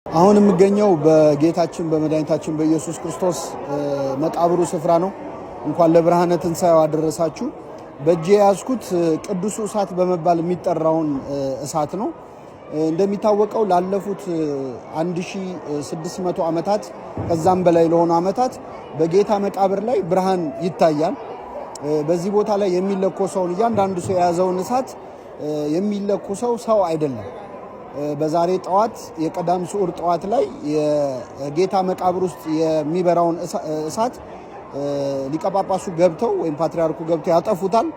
አሁን የምገኘው በጌታችን በመድኃኒታችን በኢየሱስ ክርስቶስ መቃብሩ ስፍራ ነው። እንኳን ለብርሃነ ትንሣኤው አደረሳችሁ። በእጄ ያዝኩት ቅዱስ እሳት በመባል የሚጠራውን እሳት ነው። እንደሚታወቀው ላለፉት 1600 ዓመታት ከዛም በላይ ለሆኑ ዓመታት በጌታ መቃብር ላይ ብርሃን ይታያል። በዚህ ቦታ ላይ የሚለኮሰውን እያንዳንዱ ሰው የያዘውን እሳት የሚለኮሰው ሰው አይደለም። በዛሬ ጠዋት የቀዳም ስዑር ጠዋት ላይ የጌታ መቃብር ውስጥ የሚበራውን እሳት ሊቀ ጳጳሱ ገብተው ወይም ፓትርያርኩ ገብተው ያጠፉታል።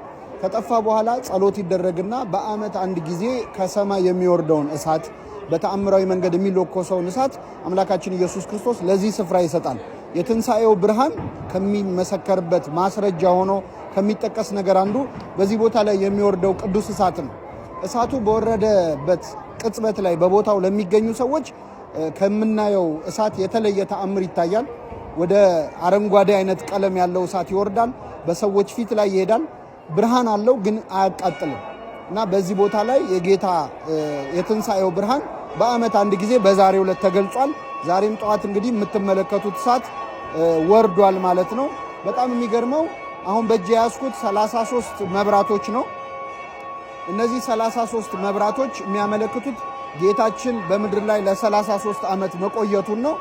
ከጠፋ በኋላ ጸሎት ይደረግና በዓመት አንድ ጊዜ ከሰማይ የሚወርደውን እሳት በተአምራዊ መንገድ የሚለኮሰውን እሳት አምላካችን ኢየሱስ ክርስቶስ ለዚህ ስፍራ ይሰጣል። የትንሣኤው ብርሃን ከሚመሰከርበት ማስረጃ ሆኖ ከሚጠቀስ ነገር አንዱ በዚህ ቦታ ላይ የሚወርደው ቅዱስ እሳት ነው። እሳቱ በወረደበት ቅጽበት ላይ በቦታው ለሚገኙ ሰዎች ከምናየው እሳት የተለየ ተአምር ይታያል። ወደ አረንጓዴ አይነት ቀለም ያለው እሳት ይወርዳል። በሰዎች ፊት ላይ ይሄዳል። ብርሃን አለው ግን አያቃጥልም እና በዚህ ቦታ ላይ የጌታ የትንሣኤው ብርሃን በዓመት አንድ ጊዜ በዛሬው ዕለት ተገልጿል። ዛሬም ጠዋት እንግዲህ የምትመለከቱት እሳት ወርዷል ማለት ነው። በጣም የሚገርመው አሁን በእጄ ያዝኩት 33 መብራቶች ነው። እነዚህ 33 መብራቶች የሚያመለክቱት ጌታችን በምድር ላይ ለ33 ዓመት መቆየቱን ነው።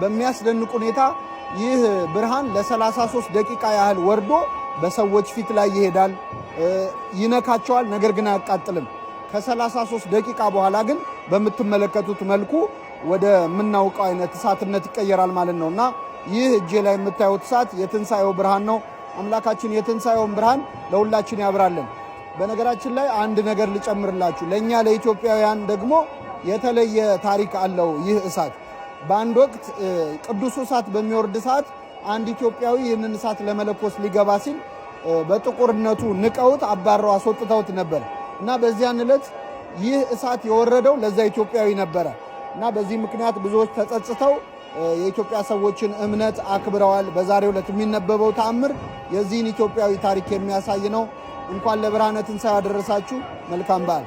በሚያስደንቅ ሁኔታ ይህ ብርሃን ለ33 ደቂቃ ያህል ወርዶ በሰዎች ፊት ላይ ይሄዳል፣ ይነካቸዋል፣ ነገር ግን አያቃጥልም። ከ33 ደቂቃ በኋላ ግን በምትመለከቱት መልኩ ወደ ምናውቀው አይነት እሳትነት ይቀየራል ማለት ነው እና ይህ እጄ ላይ የምታዩት እሳት የትንሣኤው ብርሃን ነው። አምላካችን የትንሣኤውን ብርሃን ለሁላችን ያብራለን። በነገራችን ላይ አንድ ነገር ልጨምርላችሁ። ለእኛ ለኢትዮጵያውያን ደግሞ የተለየ ታሪክ አለው ይህ እሳት። በአንድ ወቅት ቅዱሱ እሳት በሚወርድ ሰዓት አንድ ኢትዮጵያዊ ይህንን እሳት ለመለኮስ ሊገባ ሲል በጥቁርነቱ ንቀውት አባረው አስወጥተውት ነበር እና በዚያን ዕለት ይህ እሳት የወረደው ለዛ ኢትዮጵያዊ ነበረ እና በዚህ ምክንያት ብዙዎች ተጸጽተው የኢትዮጵያ ሰዎችን እምነት አክብረዋል። በዛሬው ዕለት የሚነበበው ተአምር የዚህን ኢትዮጵያዊ ታሪክ የሚያሳይ ነው። እንኳን ለብርሃነ ትንሣኤው አደረሳችሁ። መልካም በዓል።